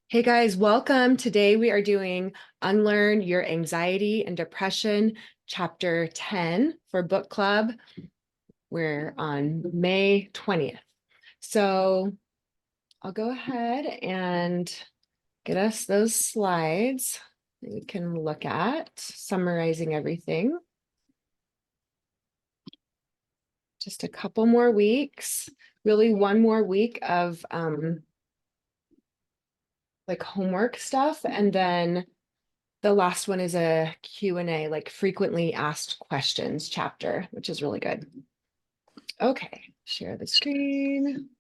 Hey guys, welcome. Today we are doing Unlearn Your Anxiety and Depression, Chapter 10 for book club. We're on May 20th. So I'll go ahead and get us those slides that we can look at, summarizing everything. Just a couple more weeks, really one more week of like homework stuff, and then the last one is a Q&A, like frequently asked questions chapter, which is really good. Okay, share the screen.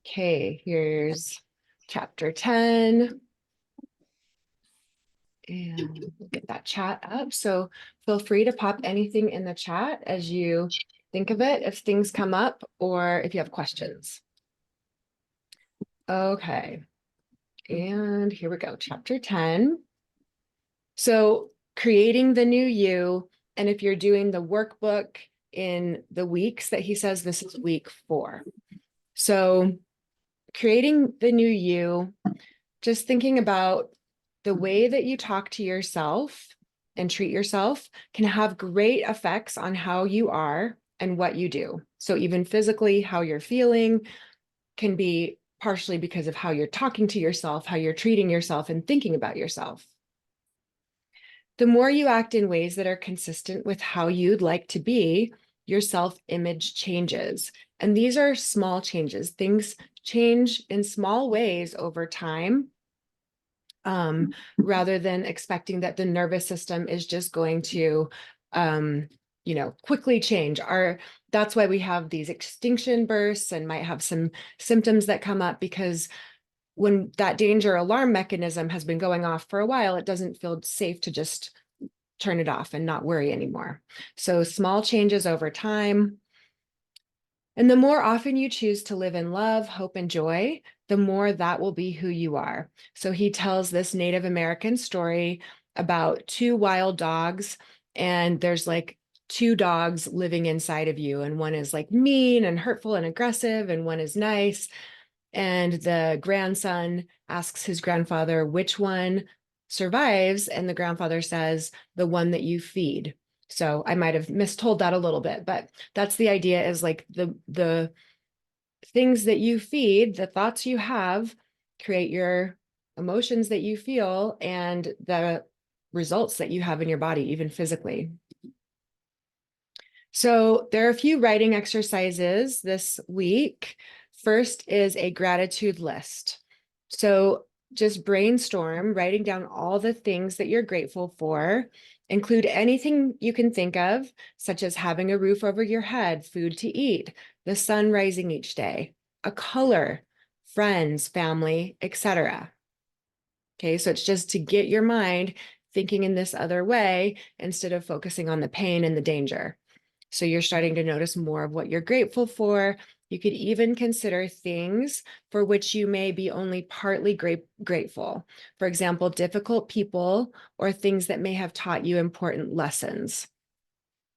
Okay, here's chapter 10. And we'll get that chat up. So feel free to pop anything in the chat as you think of it, if things come up or if you have questions. Okay, and here we go, chapter 10. So creating the new you, and if you're doing the workbook in the weeks that he says, this is week 4. So creating the new you, just thinking about the way that you talk to yourself and treat yourself can have great effects on how you are and what you do. So even physically, how you're feeling can be partially because of how you're talking to yourself, how you're treating yourself and thinking about yourself. The more you act in ways that are consistent with how you'd like to be, your self-image changes. And these are small changes. Things change in small ways over time, rather than expecting that the nervous system is just going to, quickly change. That's why we have these extinction bursts and might have some symptoms that come up, because when that danger alarm mechanism has been going off for a while, it doesn't feel safe to just turn it off and not worry anymore. So small changes over time. And the more often you choose to live in love, hope, and joy, the more that will be who you are. So he tells this Native American story about 2 wild dogs, and there's like 2 dogs living inside of you, and one is like mean and hurtful and aggressive, and one is nice. And the grandson asks his grandfather which one survives, and the grandfather says, the one that you feed. So I might have mistold that a little bit, but that's the idea, is like the things that you feed, the thoughts you have, create your emotions that you feel and the results that you have in your body, even physically. So there are a few writing exercises this week. First is a gratitude list. So just brainstorm, writing down all the things that you're grateful for. Include anything you can think of, such as having a roof over your head, food to eat, the sun rising each day, a color, friends, family, etc. Okay, so it's just to get your mind thinking in this other way instead of focusing on the pain and the danger. So you're starting to notice more of what you're grateful for. You could even consider things for which you may be only partly grateful. For example, difficult people or things that may have taught you important lessons.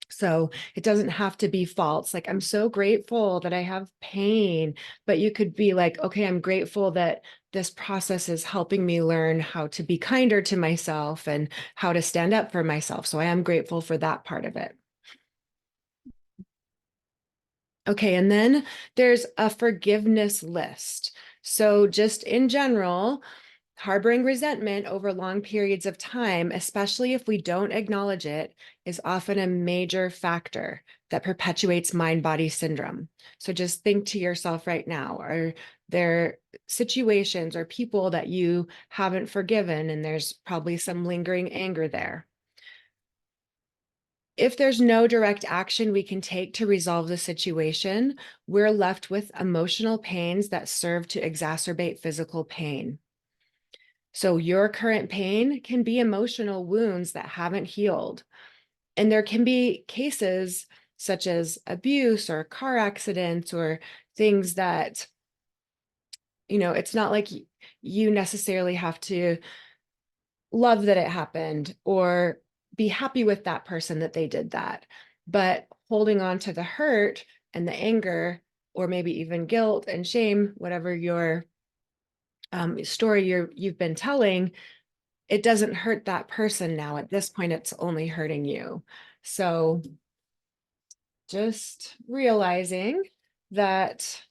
So it doesn't have to be false. Like, I'm so grateful that I have pain, but you could be like, okay, I'm grateful that this process is helping me learn how to be kinder to myself and how to stand up for myself. So I am grateful for that part of it. Okay, and then there's a forgiveness list. So just in general, harboring resentment over long periods of time, especially if we don't acknowledge it, is often a major factor that perpetuates mind-body syndrome. So just think to yourself right now, are there situations or people that you haven't forgiven, and there's probably some lingering anger there? If there's no direct action we can take to resolve the situation, we're left with emotional pains that serve to exacerbate physical pain. So your current pain can be emotional wounds that haven't healed. And there can be cases such as abuse or car accidents or things that, it's not like you necessarily have to love that it happened or be happy with that person that they did that. But holding on to the hurt and the anger, or maybe even guilt and shame, whatever your story you've been telling, it doesn't hurt that person now. At this point, it's only hurting you. So just realizing that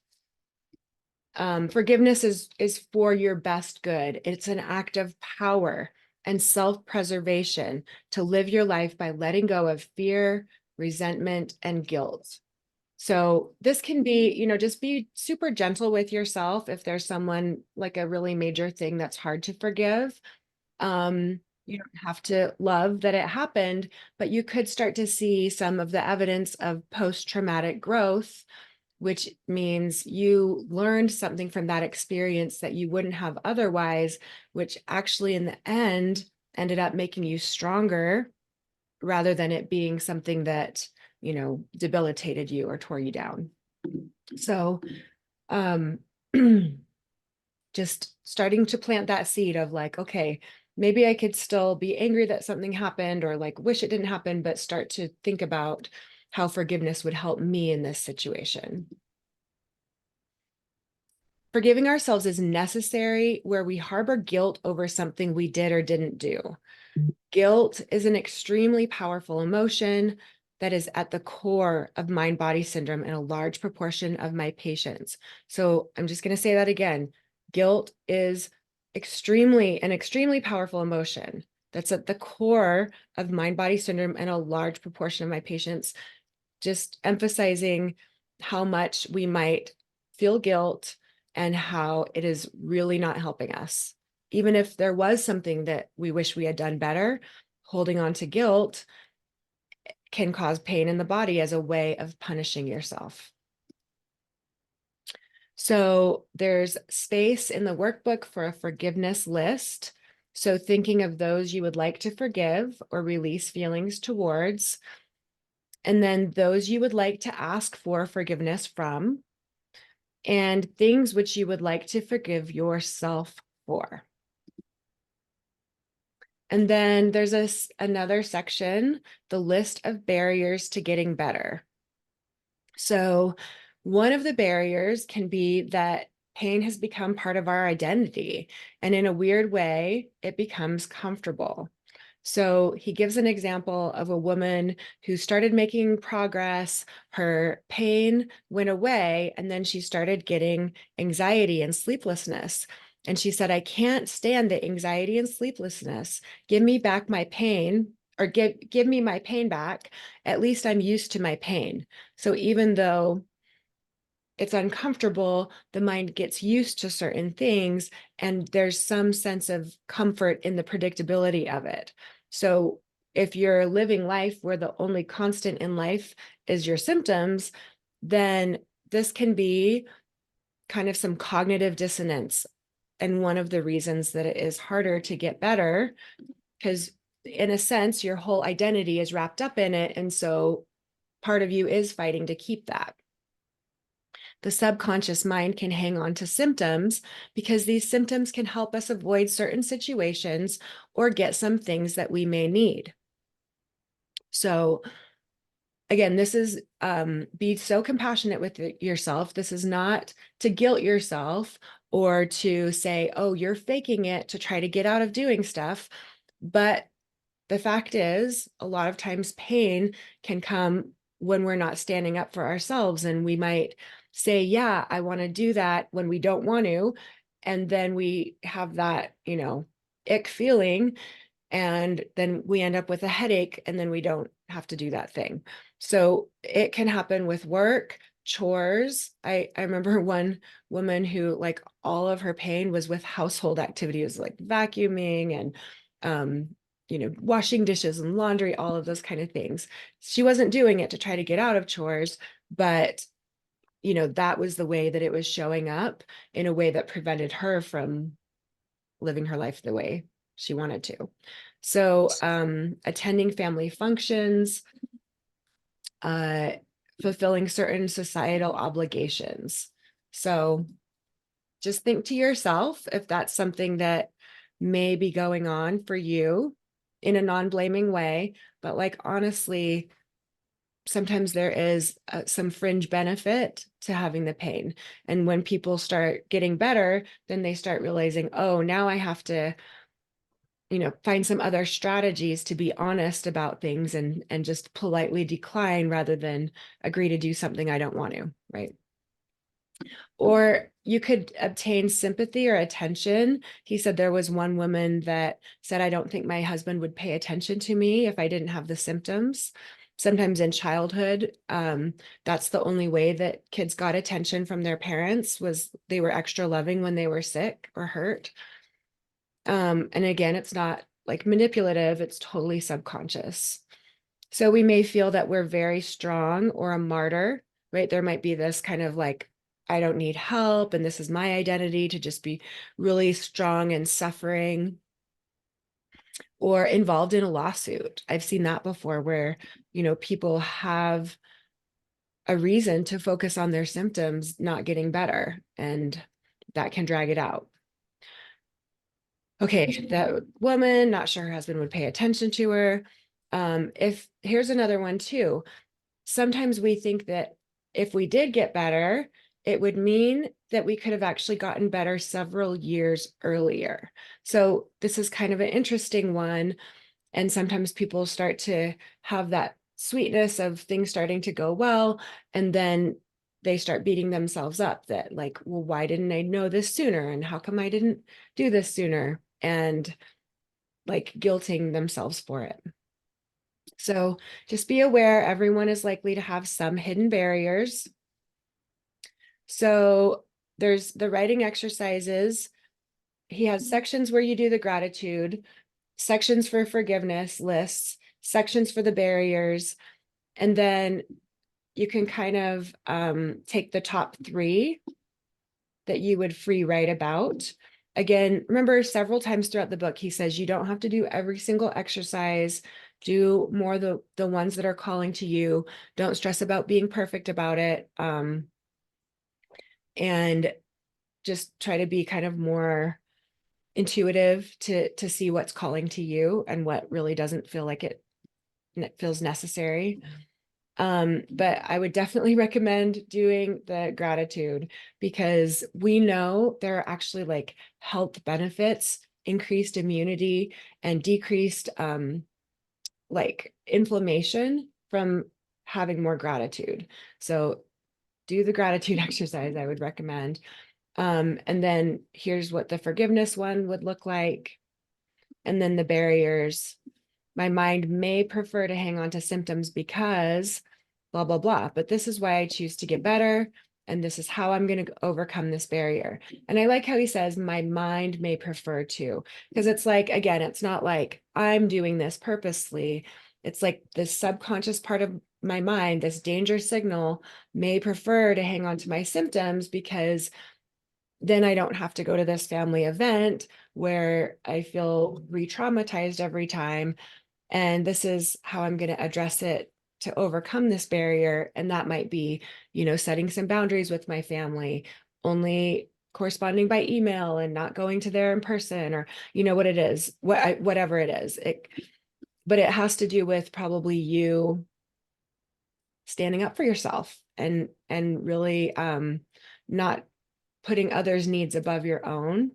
forgiveness is for your best good. It's an act of power and self-preservation to live your life by letting go of fear, resentment, and guilt. So this can be, just be super gentle with yourself if there's someone like a really major thing that's hard to forgive. You don't have to love that it happened, but you could start to see some of the evidence of post-traumatic growth, which means you learned something from that experience that you wouldn't have otherwise, which actually in the end ended up making you stronger rather than it being something that, debilitated you or tore you down. So, um, just starting to plant that seed of like, okay, maybe I could still be angry that something happened or like wish it didn't happen, but start to think about how forgiveness would help me in this situation. Forgiving ourselves is necessary where we harbor guilt over something we did or didn't do. Guilt is an extremely powerful emotion that is at the core of mind-body syndrome in a large proportion of my patients. So I'm just going to say that again. Guilt is an extremely powerful emotion that's at the core of mind-body syndrome in a large proportion of my patients, just emphasizing how much we might feel guilt and how it is really not helping us. Even if there was something that we wish we had done better, holding on to guilt can cause pain in the body as a way of punishing yourself. So there's space in the workbook for a forgiveness list. So thinking of those you would like to forgive or release feelings towards, and then those you would like to ask for forgiveness from, and things which you would like to forgive yourself for. And then there's another section, the list of barriers to getting better. So one of the barriers can be that pain has become part of our identity, and in a weird way, it becomes comfortable. So he gives an example of a woman who started making progress. Her pain went away, and then she started getting anxiety and sleeplessness. And she said, I can't stand the anxiety and sleeplessness. Give me back my pain, or give me my pain back. At least I'm used to my pain. So even though it's uncomfortable, the mind gets used to certain things, and there's some sense of comfort in the predictability of it. So if you're living life where the only constant in life is your symptoms, then this can be kind of some cognitive dissonance. And one of the reasons that it is harder to get better, because in a sense, your whole identity is wrapped up in it. And so part of you is fighting to keep that. The subconscious mind can hang on to symptoms because these symptoms can help us avoid certain situations or get some things that we may need. So again, this is be so compassionate with yourself. This is not to guilt yourself or to say, oh, you're faking it to try to get out of doing stuff. But the fact is, a lot of times pain can come when we're not standing up for ourselves, and we might say, yeah, I want to do that when we don't want to. And then we have that, ick feeling, and then we end up with a headache, and then we don't have to do that thing. So it can happen with work, chores. I remember one woman who like all of her pain was with household activities like vacuuming and washing dishes and laundry, all of those kind of things. She wasn't doing it to try to get out of chores, but that was the way that it was showing up in a way that prevented her from living her life the way she wanted to. So attending family functions, fulfilling certain societal obligations. So just think to yourself if that's something that may be going on for you in a non-blaming way, but like honestly, sometimes there is some fringe benefit to having the pain. And when people start getting better, then they start realizing, oh, now I have to, find some other strategies to be honest about things and just politely decline rather than agree to do something I don't want to, right? Or you could obtain sympathy or attention. He said there was one woman that said, I don't think my husband would pay attention to me if I didn't have the symptoms. Sometimes in childhood, that's the only way that kids got attention from their parents, was they were extra loving when they were sick or hurt. And again, it's not like manipulative, it's totally subconscious. So we may feel that we're very strong or a martyr, right? There might be this kind of like, I don't need help, and this is my identity, to just be really strong and suffering, or involved in a lawsuit. I've seen that before, where, people have a reason to focus on their symptoms not getting better, and that can drag it out. Okay, that woman, not sure her husband would pay attention to her. If here's another one too. Sometimes we think that if we did get better, it would mean that we could have actually gotten better several years earlier. So this is kind of an interesting one. And sometimes people start to have that sweetness of things starting to go well, and then they start beating themselves up that, like, well, why didn't I know this sooner? And how come I didn't do this sooner? And like guilting themselves for it. So just be aware, everyone is likely to have some hidden barriers. So there's the writing exercises. He has sections where you do the gratitude, sections for forgiveness lists, sections for the barriers, and then you can kind of take the top 3 that you would free write about. Again, remember, several times throughout the book, he says you don't have to do every single exercise. Do more the ones that are calling to you. Don't stress about being perfect about it. And just try to be kind of more intuitive to see what's calling to you and what really doesn't feel like it feels necessary. But I would definitely recommend doing the gratitude, because we know there are actually like health benefits, increased immunity, and decreased like inflammation from having more gratitude. So do the gratitude exercise, I would recommend. And then here's what the forgiveness one would look like. And then the barriers. My mind may prefer to hang on to symptoms because blah, blah, blah, but this is why I choose to get better. And this is how I'm going to overcome this barrier. And I like how he says, my mind may prefer to, because it's like, again, it's not like I'm doing this purposely. It's like this subconscious part of my mind, this danger signal, may prefer to hang on to my symptoms, because then I don't have to go to this family event where I feel re-traumatized every time. And this is how I'm going to address it to overcome this barrier. And that might be, setting some boundaries with my family, only corresponding by email and not going to there in person, or, what it is, whatever it is. But it has to do with probably you standing up for yourself and really not putting others' needs above your own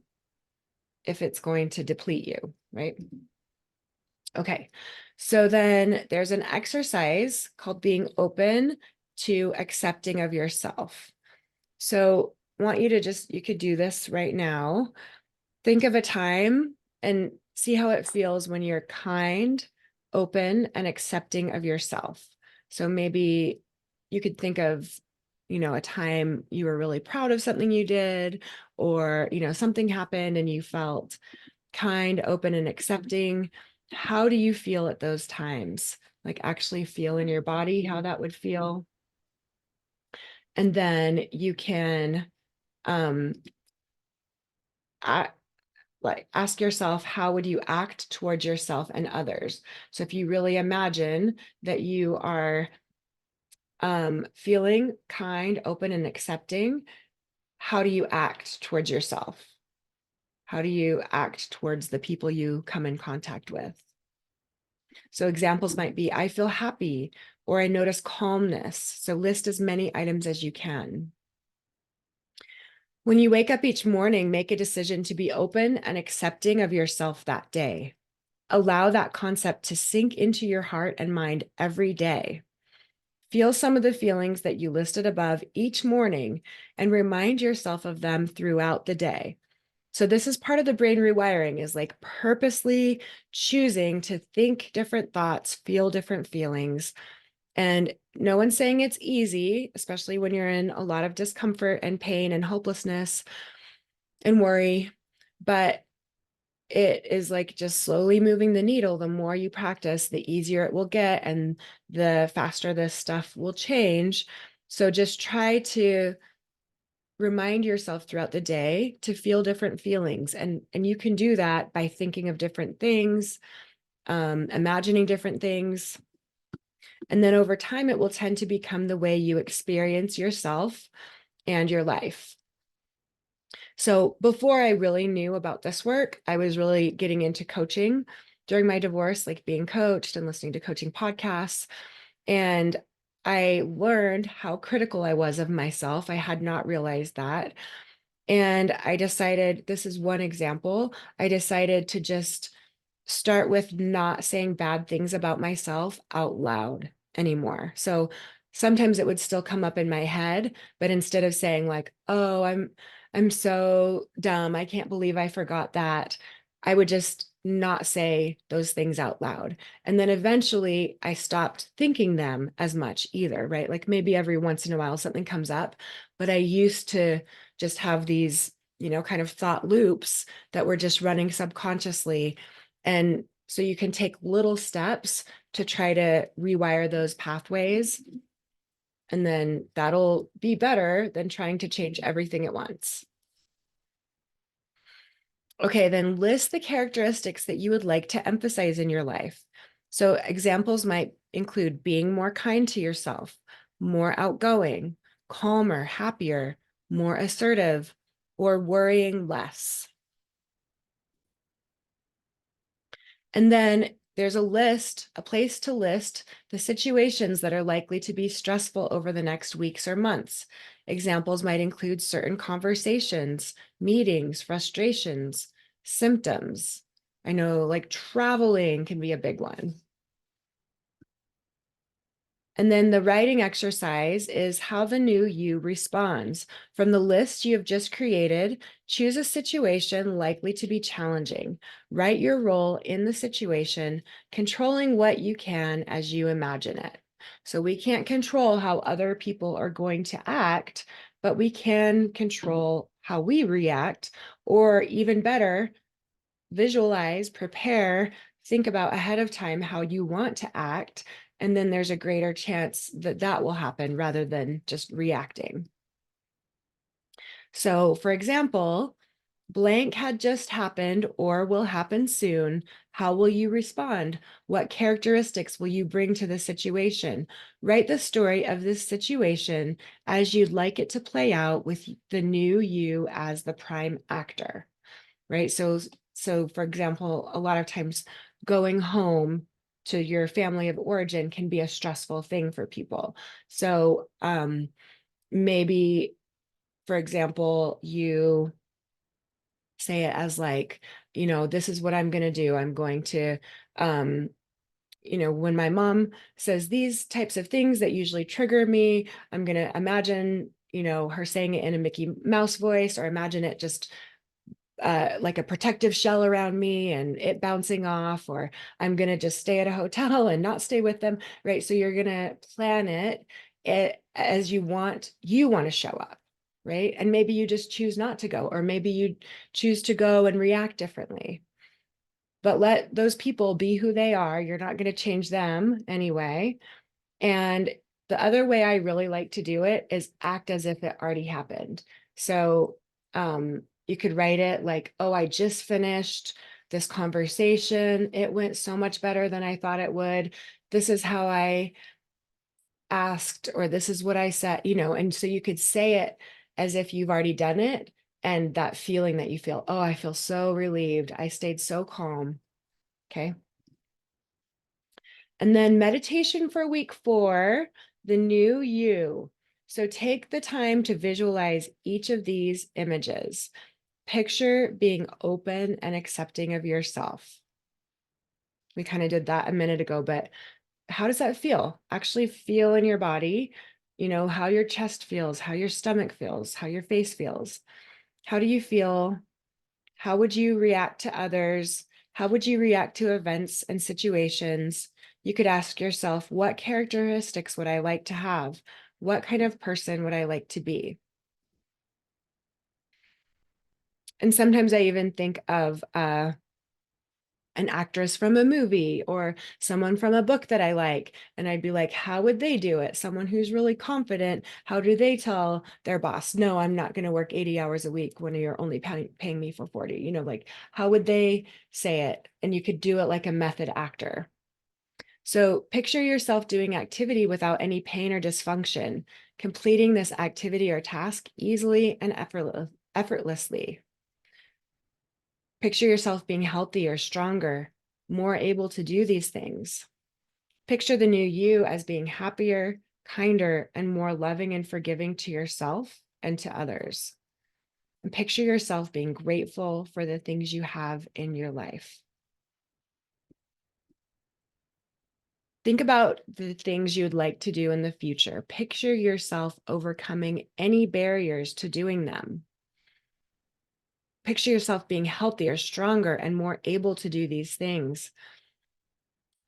if it's going to deplete you, right? Okay, so then there's an exercise called being open to accepting of yourself. So I want you to you could do this right now. Think of a time and see how it feels when you're kind, open, and accepting of yourself. So maybe you could think of, a time you were really proud of something you did, or, something happened and you felt kind, open, and accepting. How do you feel at those times? Like actually feel in your body how that would feel. And then you can like ask yourself, how would you act towards yourself and others? So if you really imagine that you are feeling kind, open, and accepting, how do you act towards yourself? How do you act towards the people you come in contact with? So examples might be, I feel happy or I notice calmness. So list as many items as you can. When you wake up each morning, make a decision to be open and accepting of yourself that day. Allow that concept to sink into your heart and mind every day. Feel some of the feelings that you listed above each morning and remind yourself of them throughout the day. So this is part of the brain rewiring, is like purposely choosing to think different thoughts, feel different feelings. And no one's saying it's easy, especially when you're in a lot of discomfort and pain and hopelessness and worry, but it is like just slowly moving the needle. The more you practice, the easier it will get and the faster this stuff will change. So just try to remind yourself throughout the day to feel different feelings. And you can do that by thinking of different things, imagining different things. And then over time, it will tend to become the way you experience yourself and your life. So before I really knew about this work, I was really getting into coaching during my divorce, like being coached and listening to coaching podcasts. And I learned how critical I was of myself. I had not realized that. And I decided, this is one example, I decided to just start with not saying bad things about myself out loud anymore. So sometimes it would still come up in my head, but instead of saying like, "Oh, I'm so dumb. I can't believe I forgot that," I would just not say those things out loud. And then eventually I stopped thinking them as much either, right? Like maybe every once in a while something comes up, but I used to just have these, kind of thought loops that were just running subconsciously. And so you can take little steps to try to rewire those pathways. And then that'll be better than trying to change everything at once. Okay, then list the characteristics that you would like to emphasize in your life. So examples might include being more kind to yourself, more outgoing, calmer, happier, more assertive, or worrying less. And then there's a place to list the situations that are likely to be stressful over the next weeks or months. Examples might include certain conversations, meetings, frustrations, symptoms. I know like traveling can be a big one. And then the writing exercise is how the new you responds. From the list you have just created, choose a situation likely to be challenging. Write your role in the situation, controlling what you can as you imagine it. So we can't control how other people are going to act, but we can control how we react, or even better, visualize, prepare, think about ahead of time how you want to act, and then there's a greater chance that that will happen rather than just reacting. So, for example, blank had just happened or will happen soon. How will you respond? What characteristics will you bring to the situation? Write the story of this situation as you'd like it to play out with the new you as the prime actor, right? So for example, a lot of times going home to your family of origin can be a stressful thing for people. So maybe, for example, you say it as like, this is what I'm going to do. I'm going to, when my mom says these types of things that usually trigger me, I'm going to imagine, her saying it in a Mickey Mouse voice, or imagine it just like a protective shell around me and it bouncing off, or I'm going to just stay at a hotel and not stay with them, right? So you're going to plan it as you want to show up, right? And maybe you just choose not to go, or maybe you choose to go and react differently. But let those people be who they are. You're not going to change them anyway. And the other way I really like to do it is act as if it already happened. So you could write it like, "Oh, I just finished this conversation. It went so much better than I thought it would. This is how I asked," or "This is what I said," and so you could say it as if you've already done it. And that feeling that you feel, "Oh, I feel so relieved. I stayed so calm." Okay. And then meditation for week 4, the new you. So take the time to visualize each of these images. Picture being open and accepting of yourself. We kind of did that a minute ago, but how does that feel? Actually feel in your body, how your chest feels, how your stomach feels, how your face feels. How do you feel? How would you react to others? How would you react to events and situations? You could ask yourself, what characteristics would I like to have? What kind of person would I like to be? And sometimes I even think of an actress from a movie or someone from a book that I like. And I'd be like, how would they do it? Someone who's really confident. How do they tell their boss, no, I'm not going to work 80 hours a week when you're only paying me for 40? Like how would they say it? And you could do it like a method actor. So picture yourself doing activity without any pain or dysfunction, completing this activity or task easily and effortlessly. Picture yourself being healthier, stronger, more able to do these things. Picture the new you as being happier, kinder, and more loving and forgiving to yourself and to others. And picture yourself being grateful for the things you have in your life. Think about the things you'd like to do in the future. Picture yourself overcoming any barriers to doing them. Picture yourself being healthier, stronger, and more able to do these things.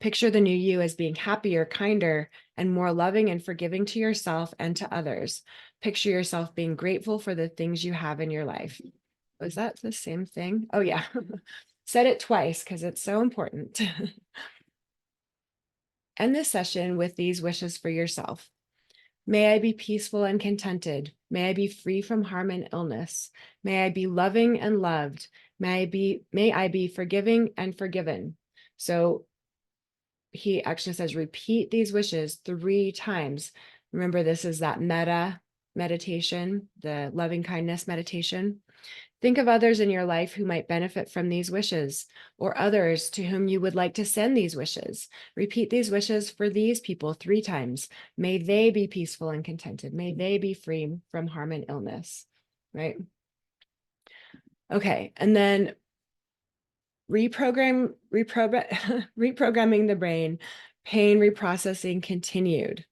Picture the new you as being happier, kinder, and more loving and forgiving to yourself and to others. Picture yourself being grateful for the things you have in your life. Was that the same thing? Oh, yeah. Said it twice because it's so important. End this session with these wishes for yourself. May I be peaceful and contented. May I be free from harm and illness. May I be loving and loved. May I be forgiving and forgiven. So he actually says, repeat these wishes 3 times. Remember, this is that meta meditation, the loving kindness meditation. Think of others in your life who might benefit from these wishes, or others to whom you would like to send these wishes. Repeat these wishes for these people 3 times. May they be peaceful and contented. May they be free from harm and illness, right? Okay, and then reprogramming the brain, pain reprocessing continued.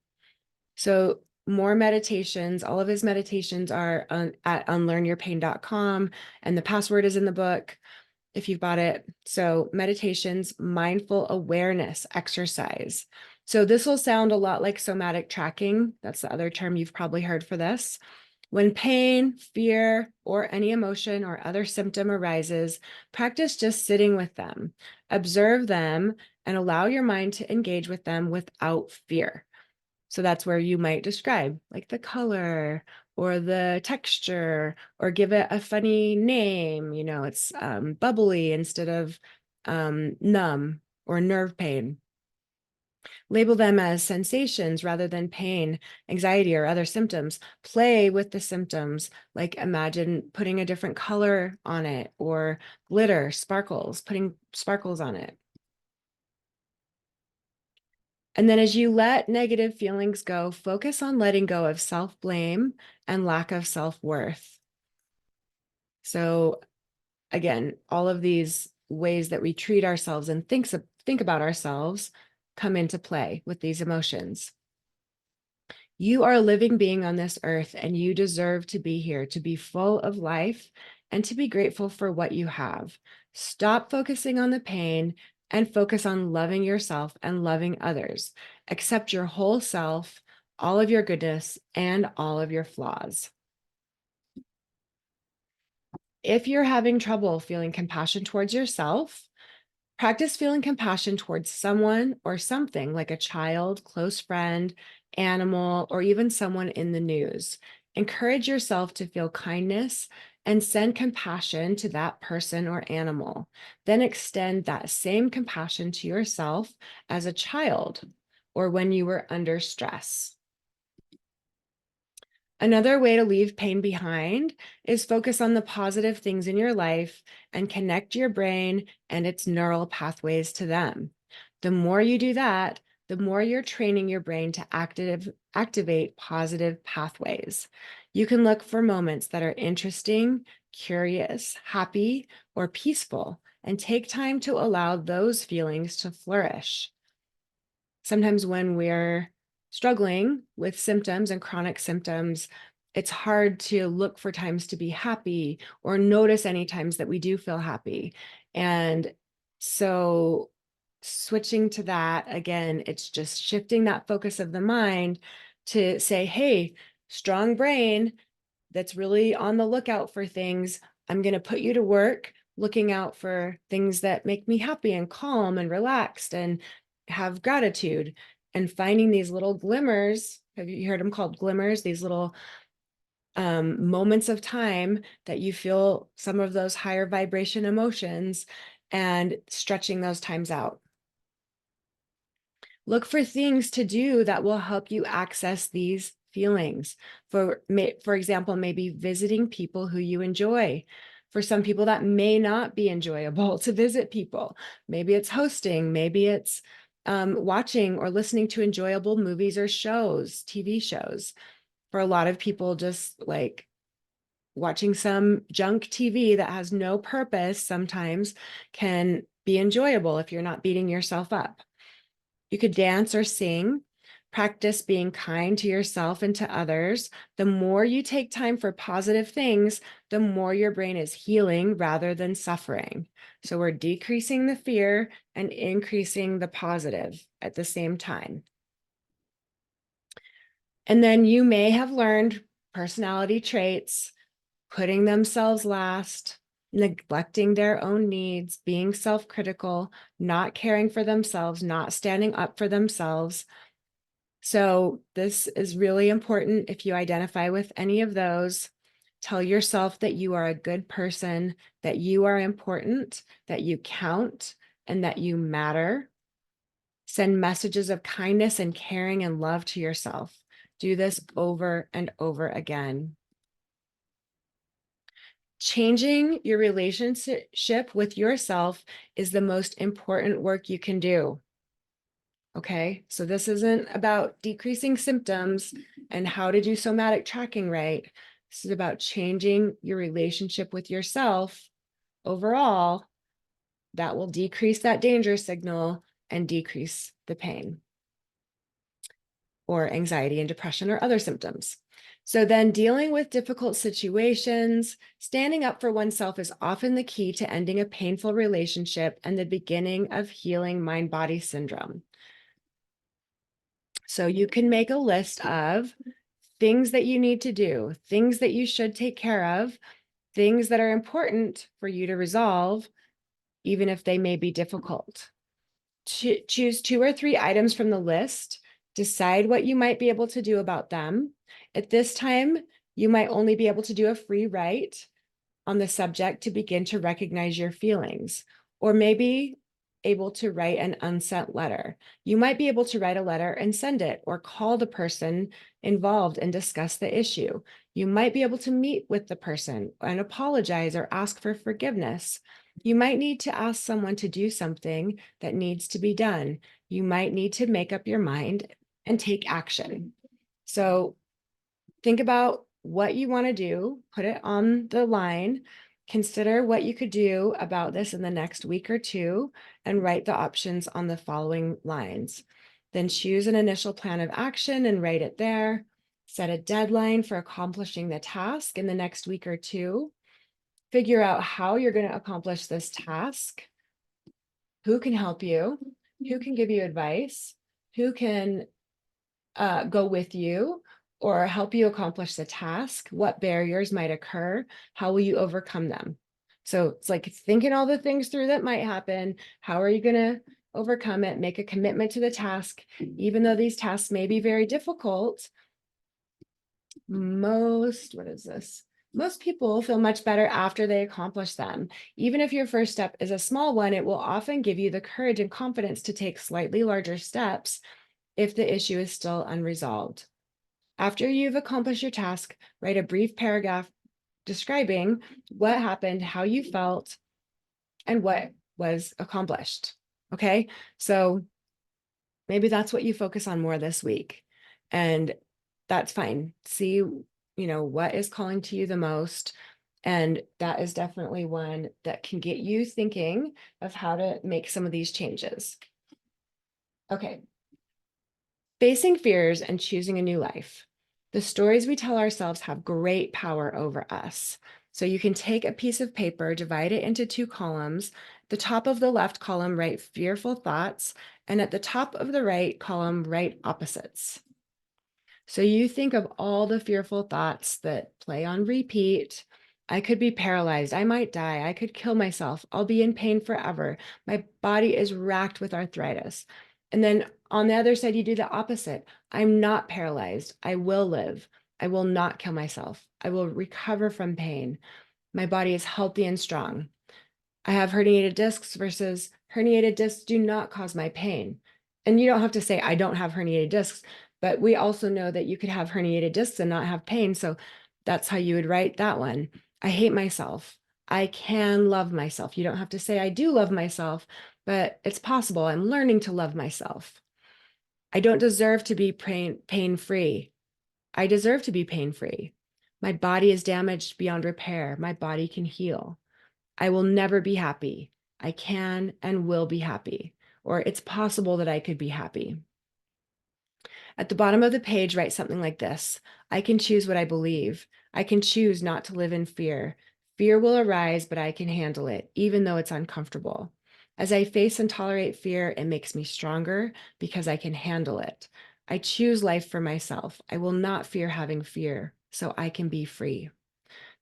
So more meditations, all of his meditations are at unlearnyourpain.com, and the password is in the book if you've bought it. So meditations, mindful awareness exercise. So this will sound a lot like somatic tracking. That's the other term you've probably heard for this. When pain, fear, or any emotion or other symptom arises, practice just sitting with them. Observe them and allow your mind to engage with them without fear. So that's where you might describe like the color or the texture or give it a funny name. It's bubbly instead of numb or nerve pain. Label them as sensations rather than pain, anxiety, or other symptoms. Play with the symptoms, like imagine putting a different color on it or glitter, sparkles, putting sparkles on it. And then as you let negative feelings go, focus on letting go of self-blame and lack of self-worth. So again, all of these ways that we treat ourselves and think about ourselves come into play with these emotions. You are a living being on this earth, and you deserve to be here, to be full of life, and to be grateful for what you have. Stop focusing on the pain and focus on loving yourself and loving others. Accept your whole self, all of your goodness, and all of your flaws. If you're having trouble feeling compassion towards yourself, practice feeling compassion towards someone or something like a child, close friend, animal, or even someone in the news. Encourage yourself to feel kindness and send compassion to that person or animal. Then extend that same compassion to yourself as a child or when you were under stress. Another way to leave pain behind is focus on the positive things in your life and connect your brain and its neural pathways to them. The more you do that, the more you're training your brain to activate positive pathways. You can look for moments that are interesting, curious, happy, or peaceful, and take time to allow those feelings to flourish. Sometimes when we're struggling with symptoms and chronic symptoms, it's hard to look for times to be happy or notice any times that we do feel happy. And so switching to that, again, it's just shifting that focus of the mind to say, hey, strong brain that's really on the lookout for things. I'm going to put you to work looking out for things that make me happy and calm and relaxed and have gratitude, and finding these little glimmers. Have you heard them called glimmers? These little moments of time that you feel some of those higher vibration emotions, and stretching those times out. Look for things to do that will help you access these feelings. For example, maybe visiting people who you enjoy. For some people, that may not be enjoyable to visit people. Maybe it's hosting, maybe it's watching or listening to enjoyable movies or shows, TV shows. For a lot of people, just like watching some junk TV that has no purpose sometimes can be enjoyable if you're not beating yourself up. You could dance or sing. Practice being kind to yourself and to others. The more you take time for positive things, the more your brain is healing rather than suffering. So we're decreasing the fear and increasing the positive at the same time. And then you may have learned personality traits, putting themselves last, neglecting their own needs, being self-critical, not caring for themselves, not standing up for themselves. So this is really important. If you identify with any of those, tell yourself that you are a good person, that you are important, that you count, and that you matter. Send messages of kindness and caring and love to yourself. Do this over and over again. Changing your relationship with yourself is the most important work you can do. Okay, so this isn't about decreasing symptoms and how to do somatic tracking right. This is about changing your relationship with yourself overall. That will decrease that danger signal and decrease the pain or anxiety and depression or other symptoms. So then dealing with difficult situations, standing up for oneself is often the key to ending a painful relationship and the beginning of healing mind-body syndrome. So you can make a list of things that you need to do, things that you should take care of, things that are important for you to resolve, even if they may be difficult. Choose 2 or 3 items from the list, decide what you might be able to do about them. At this time, you might only be able to do a free write on the subject to begin to recognize your feelings, or maybe able to write an unsent letter. You might be able to write a letter and send it, or call the person involved and discuss the issue. You might be able to meet with the person and apologize or ask for forgiveness. You might need to ask someone to do something that needs to be done. You might need to make up your mind and take action. So think about what you want to do, put it on the line, consider what you could do about this in the next week or two, and write the options on the following lines. Then choose an initial plan of action and write it there. Set a deadline for accomplishing the task in the next week or two. Figure out how you're going to accomplish this task. Who can help you? Who can give you advice? Who can go with you or help you accomplish the task? What barriers might occur? How will you overcome them? So it's like thinking all the things through that might happen. How are you going to overcome it? Make a commitment to the task. Even though these tasks may be very difficult, most people feel much better after they accomplish them. Even if your first step is a small one, it will often give you the courage and confidence to take slightly larger steps if the issue is still unresolved. After you've accomplished your task, write a brief paragraph describing what happened, how you felt, and what was accomplished. Okay, so Maybe that's what you focus on more this week. And that's fine. See, what is calling to you the most. And that is definitely one that can get you thinking of how to make some of these changes. Okay. Facing fears and choosing a new life. The stories we tell ourselves have great power over us. So you can take a piece of paper, divide it into 2 columns. The top of the left column, write fearful thoughts, and at the top of the right column, write opposites. So you think of all the fearful thoughts that play on repeat. I could be paralyzed. I might die. I could kill myself. I'll be in pain forever. My body is racked with arthritis. And then on the other side, you do the opposite. I'm not paralyzed. I will live. I will not kill myself. I will recover from pain. My body is healthy and strong. I have herniated discs versus herniated discs do not cause my pain. And you don't have to say, I don't have herniated discs, but we also know that you could have herniated discs and not have pain. So that's how you would write that one. I hate myself. I can love myself. You don't have to say, I do love myself, but it's possible. I'm learning to love myself. I don't deserve to be pain-free. I deserve to be pain-free. My body is damaged beyond repair. My body can heal. I will never be happy. I can and will be happy. Or it's possible that I could be happy. At the bottom of the page, write something like this. I can choose what I believe. I can choose not to live in fear. Fear will arise, but I can handle it, even though it's uncomfortable. As I face and tolerate fear, it makes me stronger because I can handle it. I choose life for myself. I will not fear having fear, so I can be free.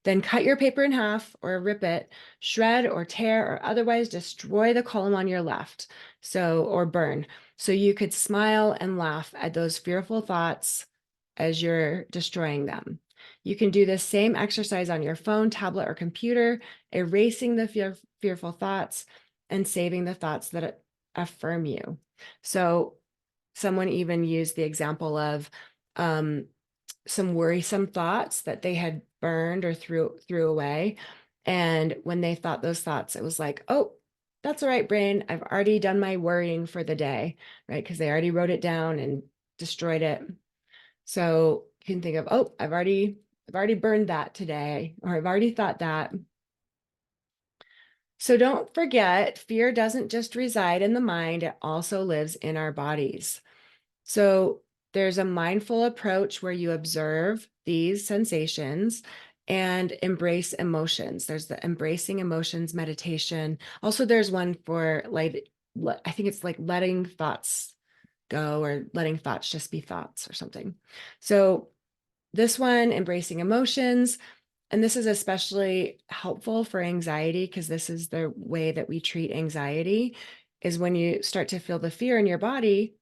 Then cut your paper in half or rip it, shred or tear or otherwise destroy the column on your left. Or burn. So you could smile and laugh at those fearful thoughts as you're destroying them. You can do this same exercise on your phone, tablet, or computer, erasing the fearful thoughts and saving the thoughts that affirm you. So someone even used the example of some worrisome thoughts that they had burned or threw away. And when they thought those thoughts, it was like, oh, that's all right, brain. I've already done my worrying for the day, right? Because they already wrote it down and destroyed it. So you can think of, oh, I've already burned that today, or I've already thought that. So don't forget, fear doesn't just reside in the mind, it also lives in our bodies. So there's a mindful approach where you observe these sensations and embrace emotions. There's the embracing emotions meditation. Also, there's one for I think it's like letting thoughts go or letting thoughts just be thoughts or something. So this one, embracing emotions, and this is especially helpful for anxiety because this is the way that we treat anxiety is when you start to feel the fear in your body,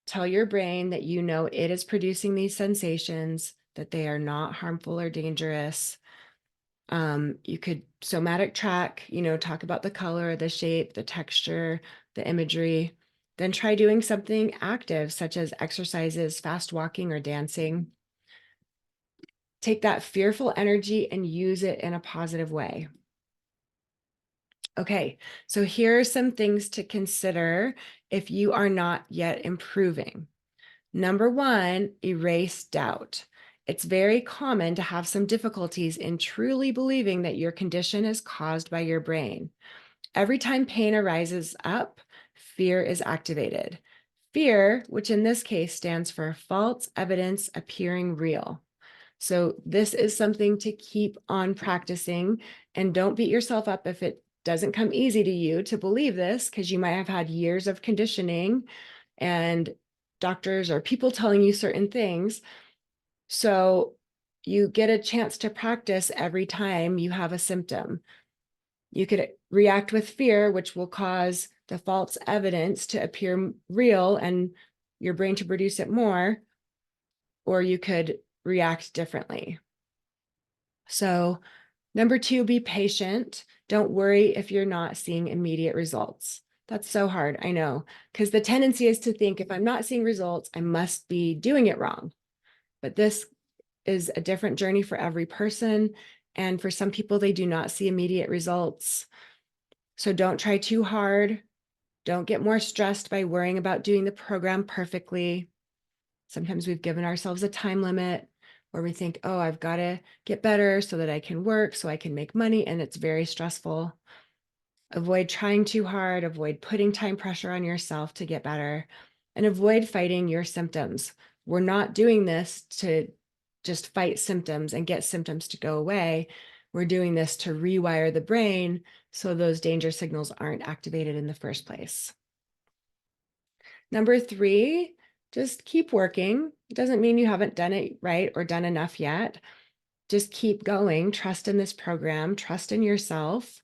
tell your brain that you know it is producing these sensations, that they are not harmful or dangerous. You could somatic track, talk about the color, the shape, the texture, the imagery. Then try doing something active, such as exercises, fast walking, or dancing. Take that fearful energy and use it in a positive way. Okay, so here are some things to consider if you are not yet improving. Number 1, erase doubt. It's very common to have some difficulties in truly believing that your condition is caused by your brain. Every time pain arises up, fear is activated. Fear, which in this case stands for false evidence appearing real. So this is something to keep on practicing, and don't beat yourself up if it doesn't come easy to you to believe this, because you might have had years of conditioning and doctors or people telling you certain things. So you get a chance to practice every time you have a symptom. You could react with fear, which will cause the false evidence to appear real and your brain to produce it more, or you could react differently. So number 2, be patient. Don't worry if you're not seeing immediate results. That's so hard, I know, because the tendency is to think if I'm not seeing results, I must be doing it wrong. But this is a different journey for every person. And for some people, they do not see immediate results. So don't try too hard. Don't get more stressed by worrying about doing the program perfectly. Sometimes we've given ourselves a time limit where we think, oh, I've got to get better so that I can work, so I can make money, and it's very stressful. Avoid trying too hard, avoid putting time pressure on yourself to get better, and avoid fighting your symptoms. We're not doing this to just fight symptoms and get symptoms to go away. We're doing this to rewire the brain so those danger signals aren't activated in the first place. Number 3, just keep working. It doesn't mean you haven't done it right or done enough yet. Just keep going. Trust in this program. Trust in yourself.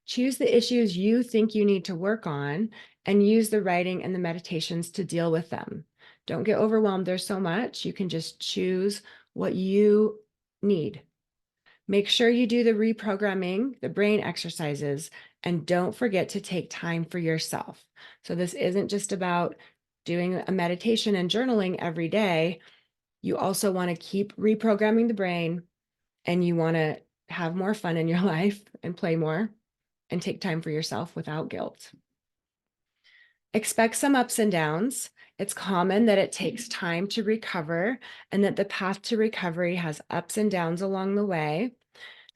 Choose the issues you think you need to work on and use the writing and the meditations to deal with them. Don't get overwhelmed. There's so much. You can just choose what you need. Make sure you do the reprogramming, the brain exercises, and don't forget to take time for yourself. So this isn't just about doing a meditation and journaling every day. You also want to keep reprogramming the brain, and you want to have more fun in your life and play more and take time for yourself without guilt. Expect some ups and downs. It's common that it takes time to recover and that the path to recovery has ups and downs along the way.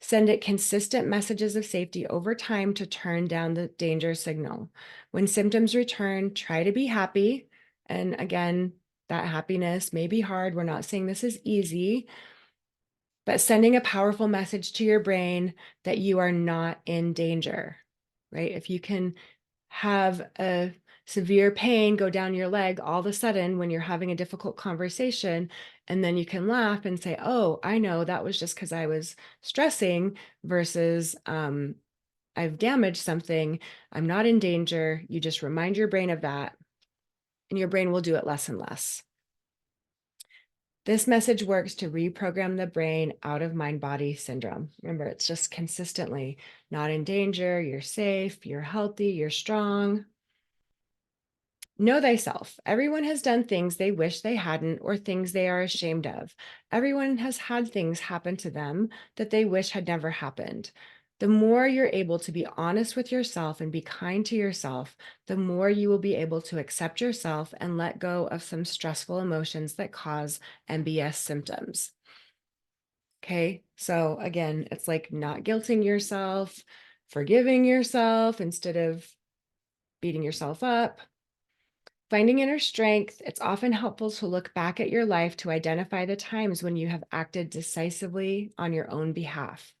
Send it consistent messages of safety over time to turn down the danger signal. When symptoms return, try to be happy. And again, that happiness may be hard. We're not saying this is easy, but sending a powerful message to your brain that you are not in danger, right? If you can have a severe pain go down your leg all of a sudden when you're having a difficult conversation, and then you can laugh and say, oh, I know that was just because I was stressing versus I've damaged something. I'm not in danger. You just remind your brain of that, and your brain will do it less and less. This message works to reprogram the brain out of mind-body syndrome. Remember, it's just consistently not in danger, you're safe, you're healthy, you're strong. Know thyself. Everyone has done things they wish they hadn't or things they are ashamed of. Everyone has had things happen to them that they wish had never happened. The more you're able to be honest with yourself and be kind to yourself, the more you will be able to accept yourself and let go of some stressful emotions that cause MBS symptoms. Okay, so again, it's like not guilting yourself, forgiving yourself instead of beating yourself up. Finding inner strength, it's often helpful to look back at your life to identify the times when you have acted decisively on your own behalf.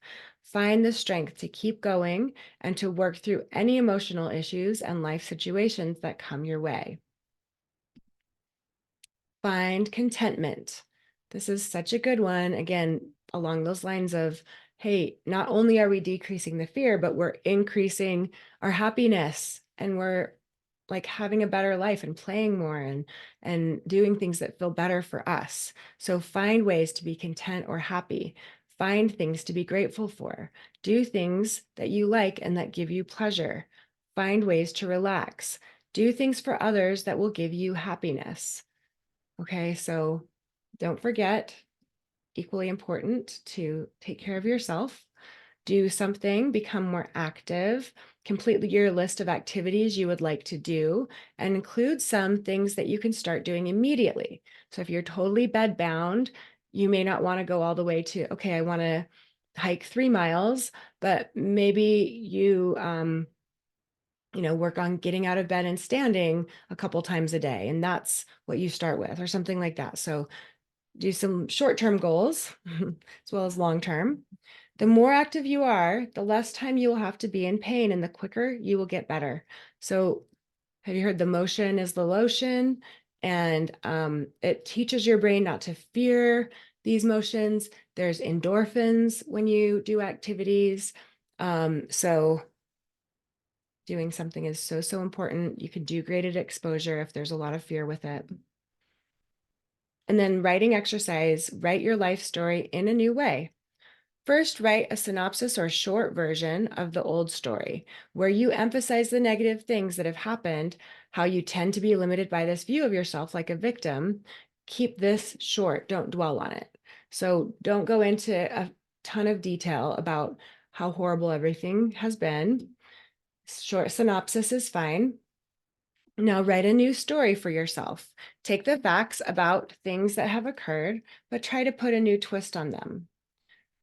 Find the strength to keep going and to work through any emotional issues and life situations that come your way. Find contentment. This is such a good one. Again, along those lines of, hey, not only are we decreasing the fear, but we're increasing our happiness, and we're like having a better life and playing more and doing things that feel better for us. So find ways to be content or happy. Find things to be grateful for. Do things that you like and that give you pleasure. Find ways to relax. Do things for others that will give you happiness. Okay, so don't forget, equally important to take care of yourself. Do something, become more active, complete your list of activities you would like to do, and include some things that you can start doing immediately. So if you're totally bedbound, you may not want to go all the way to, okay, I want to hike 3 miles, but maybe you work on getting out of bed and standing a couple times a day, and that's what you start with, or something like that. So do some short-term goals as well as long-term. The more active you are, the less time you will have to be in pain, and the quicker you will get better. So have you heard the motion is the lotion? And it teaches your brain not to fear these motions. There's endorphins when you do activities. So doing something is so, so important. You can do graded exposure if there's a lot of fear with it. And then writing exercise, write your life story in a new way. First, write a synopsis or short version of the old story where you emphasize the negative things that have happened, how you tend to be limited by this view of yourself like a victim. Keep this short, don't dwell on it. So don't go into a ton of detail about how horrible everything has been. Short synopsis is fine. Now write a new story for yourself. Take the facts about things that have occurred, but try to put a new twist on them.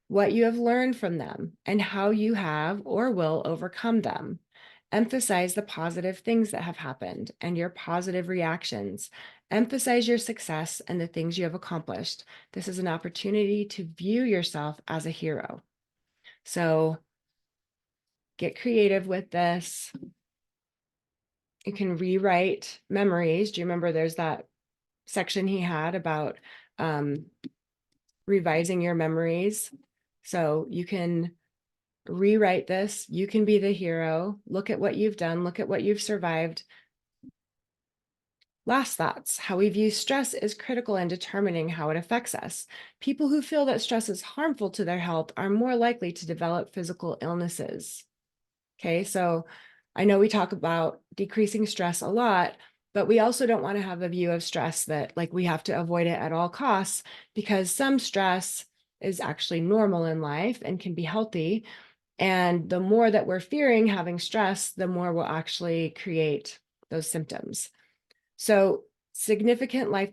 What you have learned from them and how you have or will overcome them. Emphasize the positive things that have happened and your positive reactions. Emphasize your success and the things you have accomplished. This is an opportunity to view yourself as a hero. So get creative with this. You can rewrite memories. Do you remember there's that section he had about revising your memories? So you can rewrite this. You can be the hero. Look at what you've done. Look at what you've survived. Last thoughts. How we view stress is critical in determining how it affects us. People who feel that stress is harmful to their health are more likely to develop physical illnesses. Okay, so I know we talk about decreasing stress a lot, but we also don't want to have a view of stress that like we have to avoid it at all costs, because some stress is actually normal in life and can be healthy. And the more that we're fearing having stress, the more we'll actually create those symptoms. So significant life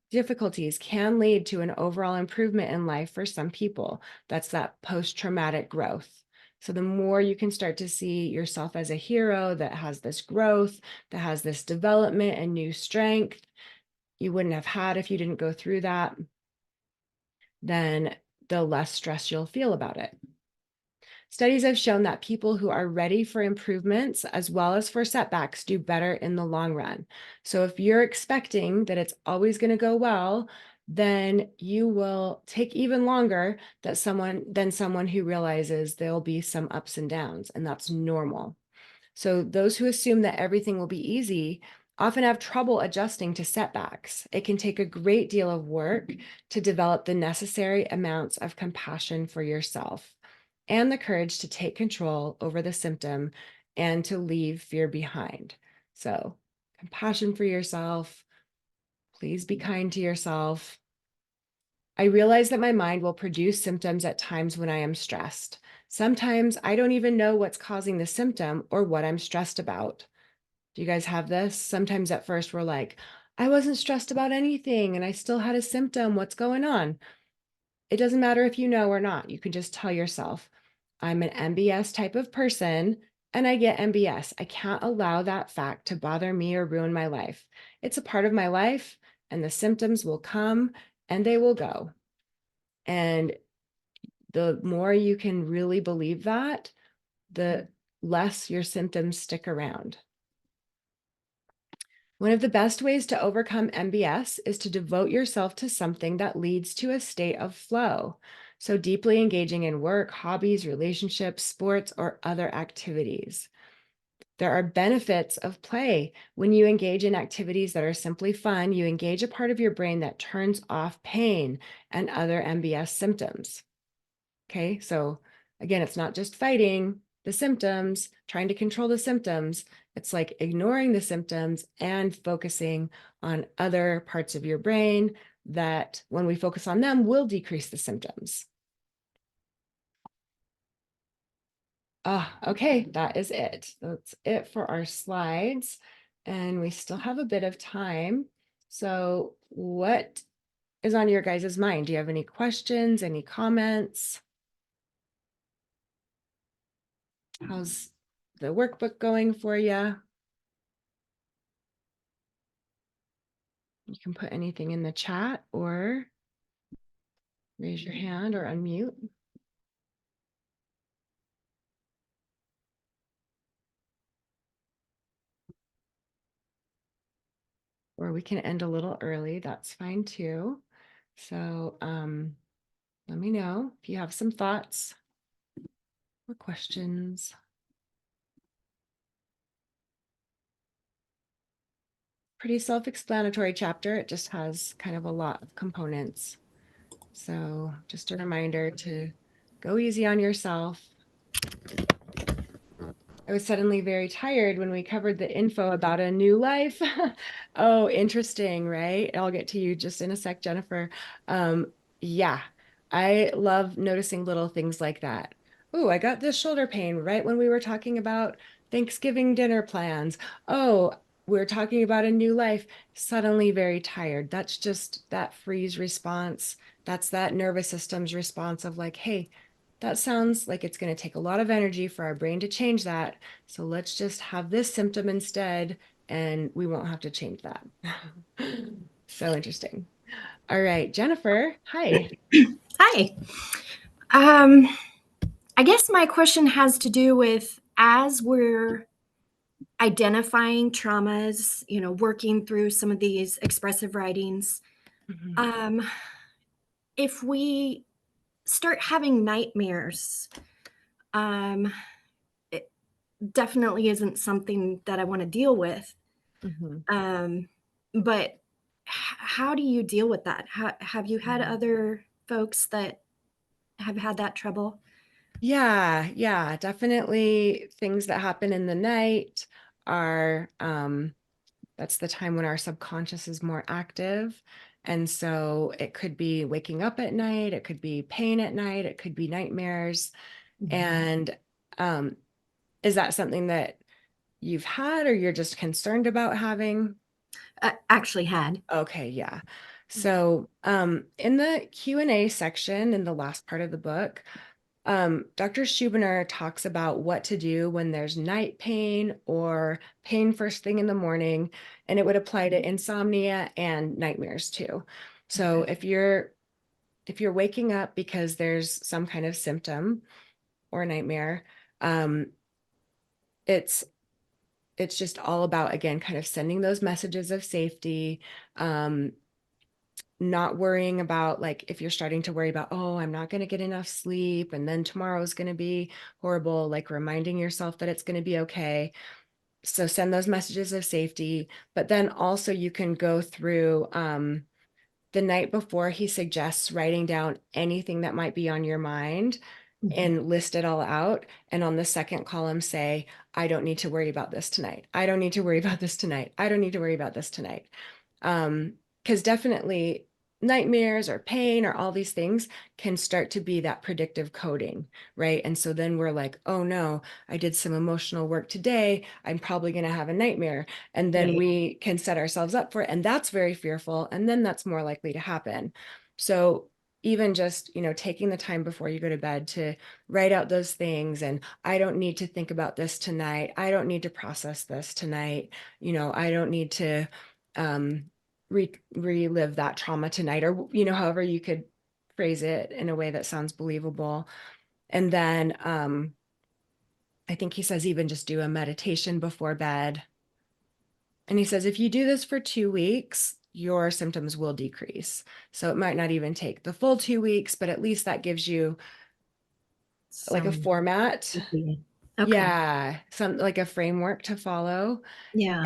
difficulties can lead to an overall improvement in life for some people. That's that post-traumatic growth. So the more you can start to see yourself as a hero that has this growth, that has this development and new strength you wouldn't have had if you didn't go through that, then the less stress you'll feel about it. Studies have shown that people who are ready for improvements as well as for setbacks do better in the long run. So if you're expecting that it's always going to go well, then you will take even longer than someone who realizes there'll be some ups and downs, and that's normal. So those who assume that everything will be easy often have trouble adjusting to setbacks. It can take a great deal of work to develop the necessary amounts of compassion for yourself and the courage to take control over the symptom and to leave fear behind. So, compassion for yourself. Please be kind to yourself. I realize that my mind will produce symptoms at times when I am stressed. Sometimes I don't even know what's causing the symptom or what I'm stressed about. Do you guys have this? Sometimes at first we're like, I wasn't stressed about anything and I still had a symptom. What's going on? It doesn't matter if you know or not. You can just tell yourself, I'm an MBS type of person and I get MBS. I can't allow that fact to bother me or ruin my life. It's a part of my life and the symptoms will come and they will go. And the more you can really believe that, the less your symptoms stick around. One of the best ways to overcome MBS is to devote yourself to something that leads to a state of flow. So deeply engaging in work, hobbies, relationships, sports, or other activities. There are benefits of play. When you engage in activities that are simply fun, you engage a part of your brain that turns off pain and other MBS symptoms. Okay, so again, it's not just fighting the symptoms, trying to control the symptoms. It's like ignoring the symptoms and focusing on other parts of your brain that when we focus on them will decrease the symptoms. Okay, that is it. That's it for our slides. And we still have a bit of time. So what is on your guys' mind? Do you have any questions, any comments? How's the workbook going for you? You can put anything in the chat or raise your hand or unmute. Or we can end a little early. That's fine too. So let me know if you have some thoughts or questions. Pretty self-explanatory chapter. It just has kind of a lot of components. So just a reminder to go easy on yourself. I was suddenly very tired when we covered the info about a new life. Oh, interesting, right? I'll get to you just in a sec, Jennifer. Yeah, I love noticing little things like that. oh, I got this shoulder pain right when we were talking about Thanksgiving dinner plans. Oh, we're talking about a new life, suddenly very tired. That's just that freeze response. That's that nervous system's response of like, hey, that sounds like it's going to take a lot of energy for our brain to change that. So let's just have this symptom instead, and we won't have to change that. So interesting. All right, Jennifer, hi. Hi. Um, I guess my question has to do with as we're identifying traumas, working through some of these expressive writings, Mhm, um, if we start having nightmares, um, it definitely isn't something that I want to deal with. mhm, Um, but how do you deal with that? Have you had mhm. other folks that have had that trouble? Yeah, yeah, definitely things that happen in the night are that's the time when our subconscious is more active. And so it could be waking up at night, it could be pain at night, it could be nightmares. And um is that something that you've had or you're just concerned about having? Actually had. Okay, yeah. So in the Q&A section in the last part of the book, Dr. Schubiner talks about what to do when there's night pain or pain first thing in the morning, and it would apply to insomnia and nightmares too. So Okay. if you're waking up because there's some kind of symptom or nightmare, um, it's it's just all about again kind of sending those messages of safety, um, not worrying about like if you're starting to worry about, oh, I'm not going to get enough sleep and then tomorrow's going to be horrible, like reminding yourself that it's going to be okay. So send those messages of safety, but then also you can go through the night before. He suggests writing down anything that might be on your mind Mhm. and list it all out. And on the second column, say, I don't need to worry about this tonight. I don't need to worry about this tonight. I don't need to worry about this tonight. Because definitely nightmares or pain or all these things can start to be that predictive coding, right? And so then we're like, oh no, I did some emotional work today. I'm probably going to have a nightmare. And then Right. we can set ourselves up for it. And that's very fearful. And then that's more likely to happen. So even just, taking the time before you go to bed to write out those things. And I don't need to think about this tonight. I don't need to process this tonight. I don't need to um, relive that trauma tonight, or however you could phrase it in a way that sounds believable. And then I think he says even just do a meditation before bed. And he says if you do this for 2 weeks, your symptoms will decrease. So it might not even take the full 2 weeks, but at least that gives you like a Some format. Okay. Yeah, some like a framework to follow. Yeah.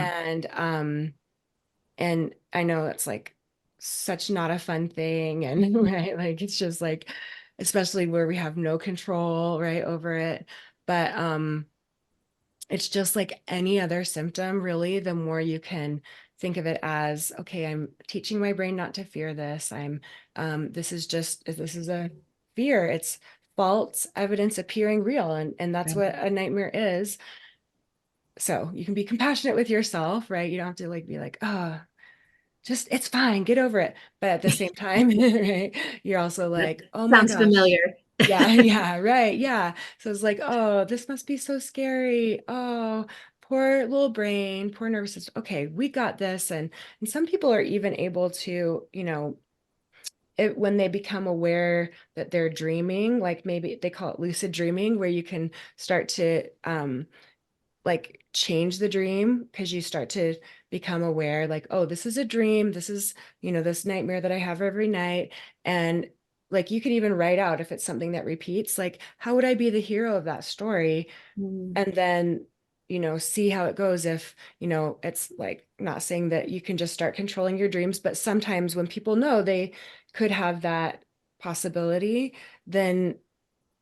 And I know it's like such not a fun thing, and right, like it's just like, especially where we have no control, right, over it. But it's just like any other symptom, really. The more you can think of it as, okay, I'm teaching my brain not to fear this. This is a fear. It's false evidence appearing real, and that's Right. what a nightmare is. So you can be compassionate with yourself, right? You don't have to like be like, oh, just it's fine, get over it. But at the same time, right, you're also That like, oh my sounds gosh. familiar. Yeah, yeah, right. Yeah. So it's like, oh, this must be so scary. Oh, poor little brain, poor nervous system. Okay, we got this. And some people are even able to, when they become aware that they're dreaming, like maybe they call it lucid dreaming, where you can start to like change the dream because you start to become aware like, oh, this is a dream, this is this nightmare that I have every night. And like you could even write out if it's something that repeats, like how would I be the hero of that story, Mm, and then see how it goes. If it's like, not saying that you can just start controlling your dreams, but sometimes when people know they could have that possibility, then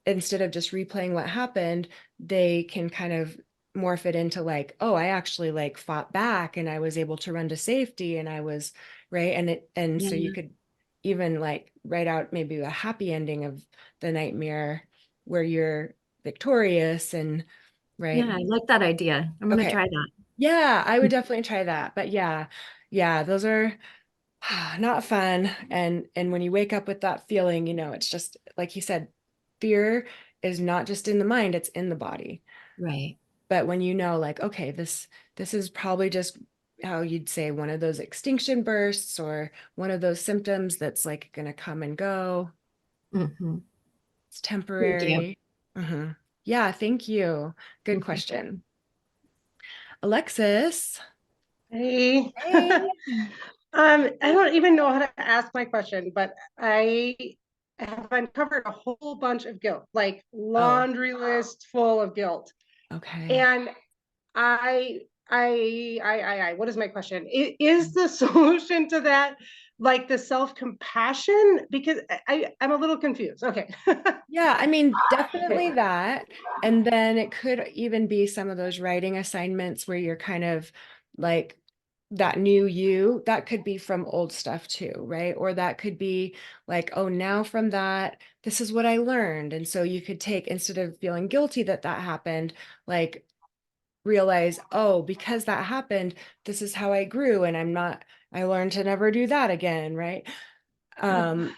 instead of just replaying what happened, they can kind of morph it into like, oh, I actually like fought back and I was able to run to safety and I was right. And so you yeah. could even like write out maybe a happy ending of the nightmare where victorious and right. Yeah, I like that idea. I'm gonna Okay. try that. Yeah, I would definitely try that. But yeah, yeah, those are not fun. And when you wake up with that feeling, it's just like you said, fear is not just in the mind, it's in the body. Right. But when like, okay, this is probably just how you'd say one of those extinction bursts or one of those symptoms that's like gonna come and go. Hmm. It's Thank you. temporary. Yeah, thank you. Good question. Alexis. Hey. Hey. I don't even know how to ask my question, but I have uncovered a whole bunch of guilt, like Oh, laundry list full of guilt. okay. And what is my question? Is the solution to that like the self-compassion? Because I'm a little confused. Okay. Yeah, I mean, definitely that. And then it could even be some of those writing assignments where you're kind of like that new you, that could be from old stuff too, right? Or that could be like, oh, now from that, this is what I learned. And so you could take, instead of feeling guilty that that happened, like realize, oh, because that happened, this is how I grew. And I learned to never do that again, right? Um,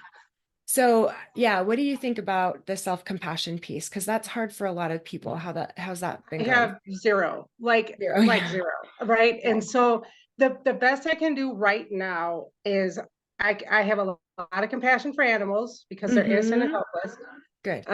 so yeah, what do you think about the self-compassion piece? Because that's hard for a lot of people. How's that been I going? have zero, Zero, like yeah. zero, right? And Okay. so the best I can do right now is I have a lot of compassion for animals because they're innocent and Mm-hmm. helpless. Good.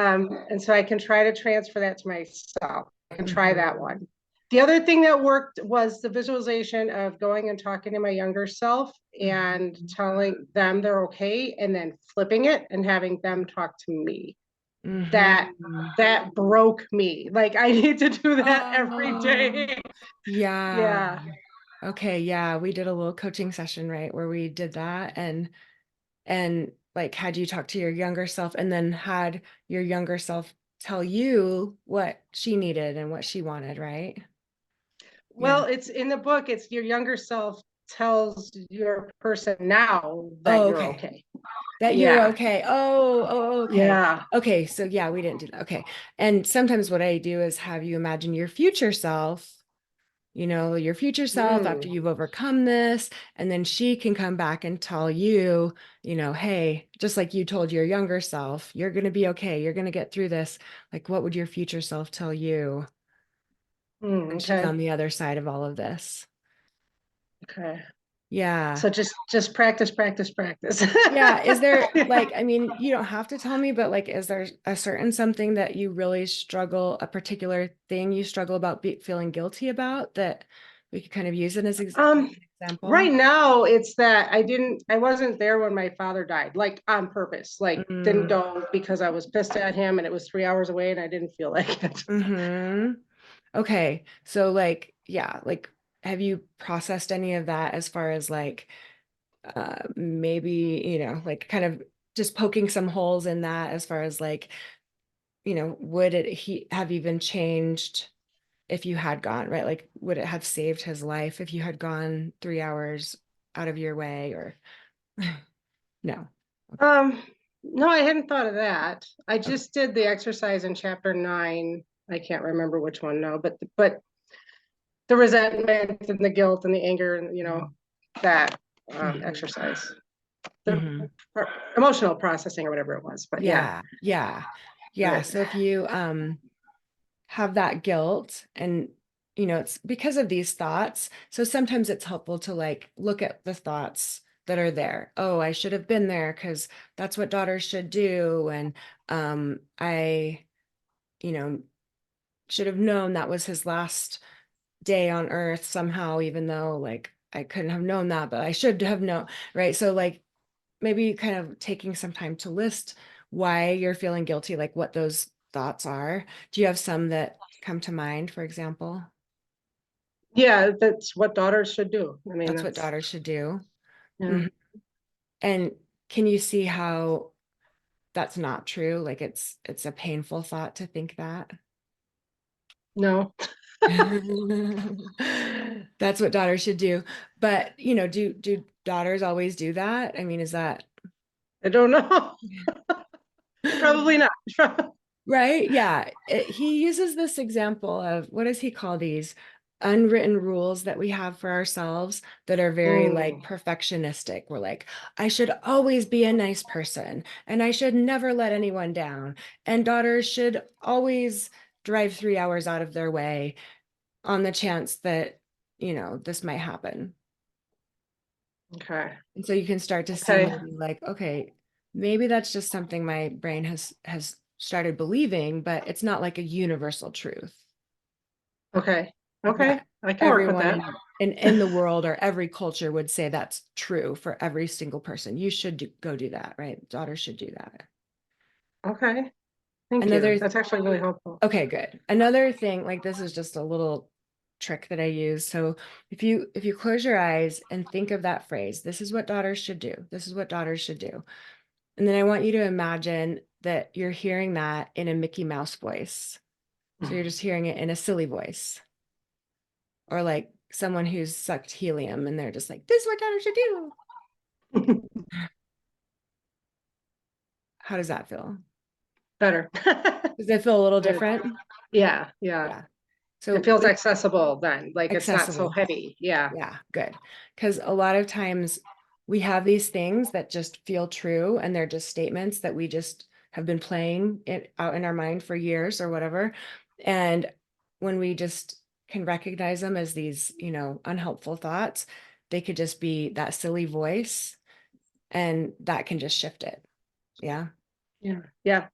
And so I can try to transfer that to myself. I can try that Mm-hmm. one. The other thing that worked was the visualization of going and talking to my younger self and telling them they're okay, and then flipping it and having them talk to me. That Mm-hmm. that broke me. Like I need to do that every Oh, day. yeah. Yeah. Okay, yeah. We did a little coaching session, right, where we did that and like had you talk to your younger self and then had your younger self tell you what she needed and what she wanted, right? Yeah. Well, it's in the book. It's your younger self tells your person now that Oh, you're okay. okay. That you're Yeah. okay. Oh, okay. Yeah. Okay, so yeah, we didn't do that. Okay. And sometimes what I do is have you imagine your future self, your future self after Mm. you've overcome this, and then she can come back and tell you, hey, just like you told your younger self, you're going to be okay. You're going to get through this. Like, what would your future self tell you Mm. when she's Okay. on the other side of all of this? Okay. Yeah. So just practice, practice, practice. Yeah, is there Yeah. like, I mean, you don't have to tell me, but like, is there a certain something that you really struggle, a particular thing you struggle about feeling guilty about that we could kind of use it as Um, an example? right now it's that I wasn't there when my father died, like on purpose, like didn't Mm, go because I was pissed at him and it was 3 hours away and I didn't feel like it. hmm. Okay, so like, yeah, like, have you processed any of that as far as like, maybe, like kind of just poking some holes in that as far as like, would he have even changed if you had gone, right? Like, would it have saved his life if you had gone 3 hours out of your way or no? Okay. Um, no, I hadn't thought of that. I Okay. just did the exercise in chapter 9. I can't remember which one now, but the resentment and the guilt and the anger and that Hmm. exercise, the Hmm. emotional processing or whatever it was. But yeah, Yeah. Yeah. Yeah. right. So if you have that guilt and it's because of these thoughts, so sometimes it's helpful to like look at the thoughts that are there. Oh, I should have been there because that's what daughters should do, and I you know should have known that was his last day on earth somehow, even though like I couldn't have known that, but I should have known, right? So like maybe kind of taking some time to list why you're feeling guilty, like what those thoughts are. Do you have some that come to mind, for example? Yeah, that's what daughters should do. I mean, That's what that's daughters should do. yeah. Mhm. And can you see how that's not true? Like it's a painful thought to think that. No, That's what daughters should do. But, do daughters always do that? I mean, is that I don't know. Probably not. Right? Yeah. He uses this example of, what does he call these? Unwritten rules that we have for ourselves that are very like Mm, perfectionistic. We're like, I should always be a nice person and I should never let anyone down. And daughters should always drive 3 hours out of their way on the chance that, this might happen. okay. And so you can start to see Okay. maybe like, okay, maybe that's just something my brain has started believing, but it's not like a universal truth. Okay. Like Okay. that I can work with everyone that. in the world or every culture would say that's true for every single person. You should go do that, right? Daughters should do that. Okay. Thank you. Another, That's actually really helpful. okay, good. Another thing, like this is just a little trick that I use. So if you close your eyes and think of that phrase, this is what daughters should do. This is what daughters should do. And then I want you to imagine that you're hearing that in a Mickey Mouse voice. So you're just hearing it in a silly voice, or like someone who's sucked helium and they're just like, this is what daughters should do. How does that feel? Better. Does it feel a little Good. different? Yeah. Yeah. Yeah. So It feels with accessible then. Like it's not so accessible. heavy. Yeah. Yeah, good. Because a lot of times we have these things that just feel true and they're just statements that we just have been playing it out in our mind for years or whatever. And when we just can recognize them as these, unhelpful thoughts, they could just be that silly voice and that can just shift it. Yeah. Yeah. Yeah.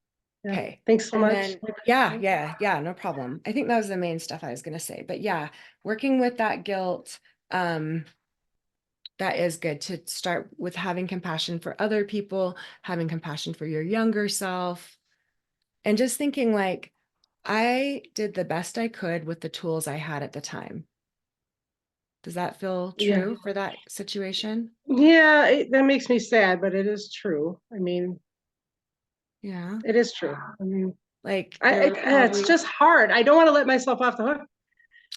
Yeah. Okay. Thanks so And much. then, yeah, no problem. I think that was the main stuff I was going to say. But yeah, working with that guilt, um, that is good to start with having compassion for other people, having compassion for your younger self, and just thinking like, I did the best I could with the tools I had at the time. Does that feel Yeah. true for that situation? Yeah. That makes me sad, but it is true. I mean, Yeah. it is true. I mean, Like there were it's probably, just hard. I don't want to let myself off the hook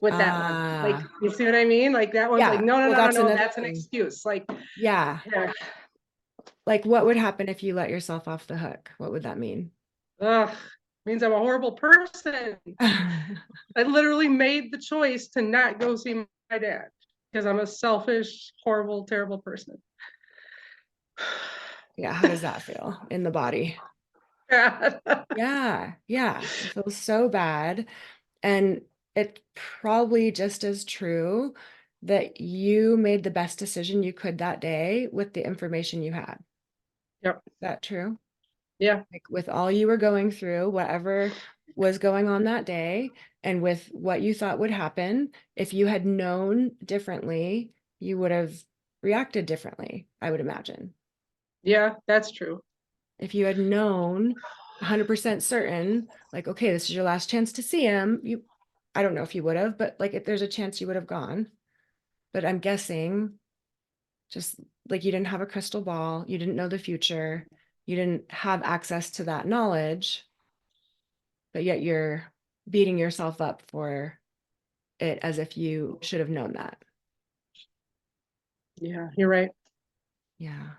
with that one. Like, ah, you see what I mean? Like that one's like, yeah. no, no, Well, no, no, that's no. another That's an thing. excuse. Like, Yeah. yeah. Like what would happen if you let yourself off the hook? What would that mean? Ugh, means I'm a horrible person. I literally made the choice to not go see my dad because I'm a selfish, horrible, terrible person. Yeah. How does that feel in the body? God. Yeah. Yeah. It feels so bad. And it's probably just as true that you made the best decision you could that day with the information you had. Yep. Is that true? Yeah. Like with all you were going through, whatever was going on that day, and with what you thought would happen, if you had known differently, you would have reacted differently, I would imagine. Yeah, that's true. If you had known 100% certain, like, okay, this is your last chance to see him, I don't know if you would have, but like if there's a chance you would have gone. But I'm guessing just like you didn't have a crystal ball, you didn't know the future, you didn't have access to that knowledge, but yet you're beating yourself up for it as if you should have known that. Yeah, you're right. Yeah.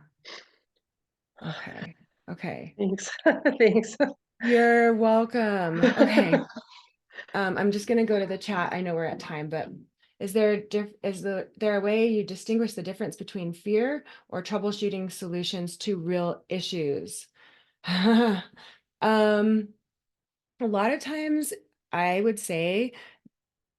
Okay. Okay. Thanks. Thanks. You're welcome. Okay. I'm just going to go to the chat. I know we're at time, but is there a way you distinguish the difference between fear or troubleshooting solutions to real issues? Um, a lot of times I would say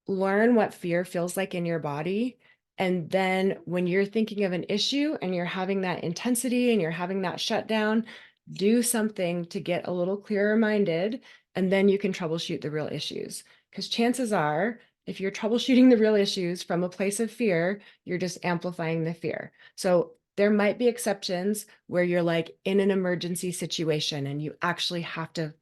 learn what fear feels like in your body. And then when you're thinking of an issue and you're having that intensity and you're having that shutdown, do something to get a little clearer minded. And then you can troubleshoot the real issues. Because chances are, if you're troubleshooting the real issues from a place of fear, you're just amplifying the fear. So there might be exceptions where you're like in an emergency situation and you actually have to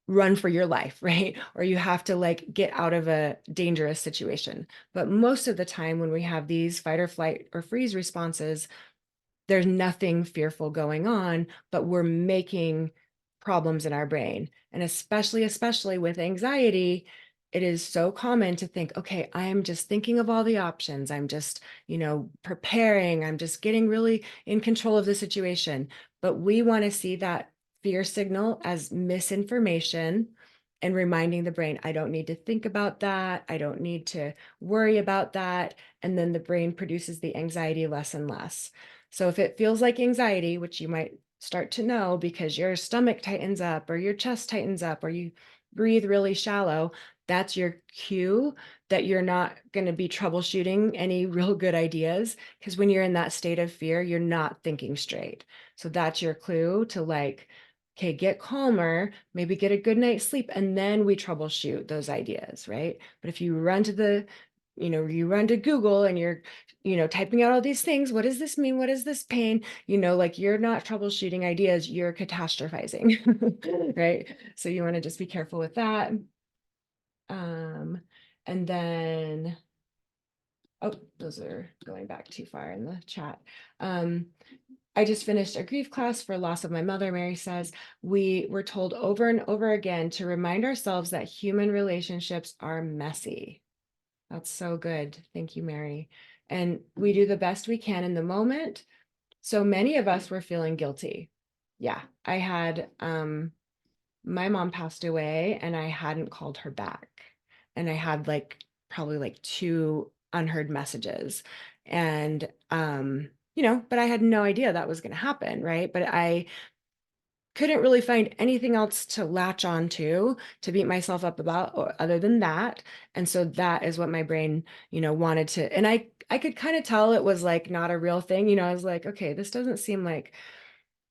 run for your life, right? Or you have to like get out of a dangerous situation. But most of the time when we have these fight or flight or freeze responses, there's nothing fearful going on, but we're making problems in our brain. And especially with anxiety, it is so common to think, okay, I am just thinking of all the options. I'm just, preparing. I'm just getting really in control of the situation. But we want to see that fear signal as misinformation and reminding the brain, I don't need to think about that. I don't need to worry about that. And then the brain produces the anxiety less and less. So if it feels like anxiety, which you might start to know because your stomach tightens up or your chest tightens up or you breathe really shallow, that's your cue that you're not going to be troubleshooting any real good ideas. Because when you're in that state of fear, you're not thinking straight. So that's your clue to like, okay, get calmer, maybe get a good night's sleep, and then we troubleshoot those ideas, right? But if you run to you run to Google and you're, typing out all these things, what does this mean? What is this pain? Like you're not troubleshooting ideas, you're catastrophizing, right? So you want to just be careful with that. And then, oh, those are going back too far in the chat. I just finished a grief class for loss of my mother. Mary says, we were told over and over again to remind ourselves that human relationships are messy. That's so good. Thank you, Mary. And we do the best we can in the moment. So many of us were feeling guilty. Yeah, I had, my mom passed away and I hadn't called her back. And I had probably like 2 unheard messages. And, but I had no idea that was going to happen. Right. But I couldn't really find anything else to latch on to beat myself up about other than that. And so that is what my brain, wanted to, and I could kind of tell it was like not a real thing. I was like, okay, this doesn't seem like,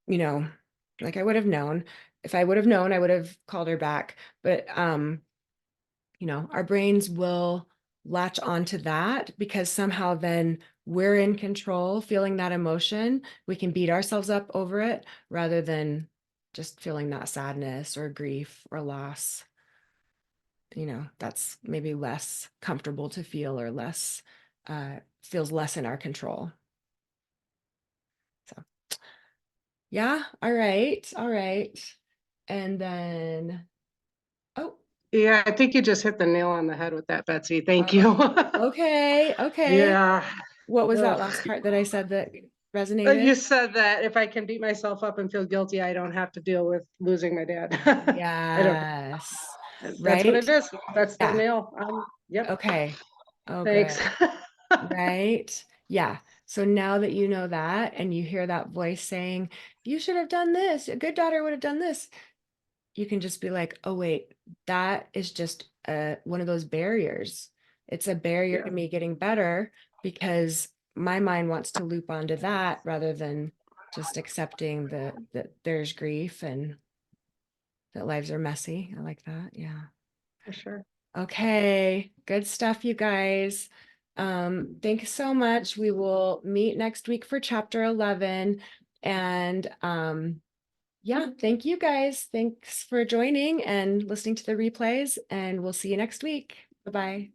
like I would have known. If I would have known, I would have called her back. But our brains will latch onto that because somehow then we're in control, feeling that emotion. We can beat ourselves up over it rather than just feeling that sadness or grief or loss. That's maybe less comfortable to feel or less feels less in our control. So yeah, all right. And then, oh, Yeah, I think you just hit the nail on the head with that, Betsy. Thank you. okay. Yeah. What was that Ugh. last part that I said that You resonated? said that if I can beat myself up and feel guilty, I don't have to deal with losing my dad. I don't. Yes. That's what it Right? is. That's the Yeah. nail. Yep. Okay. Oh, Thanks. good. Right? Yeah. So now that you know that and you hear that voice saying, you should have done this, a good daughter would have done this, you can just be like, oh, wait, that is just one of those barriers. It's a barrier to me getting better because my mind wants to loop onto that rather than just accepting that there's grief and that lives are messy. I like that. Yeah. For sure. Okay. Good stuff, you guys. Thanks so much. We will meet next week for chapter 11. And yeah, thank you guys. Thanks for joining and listening to the replays, and we'll see you next week. Bye-bye.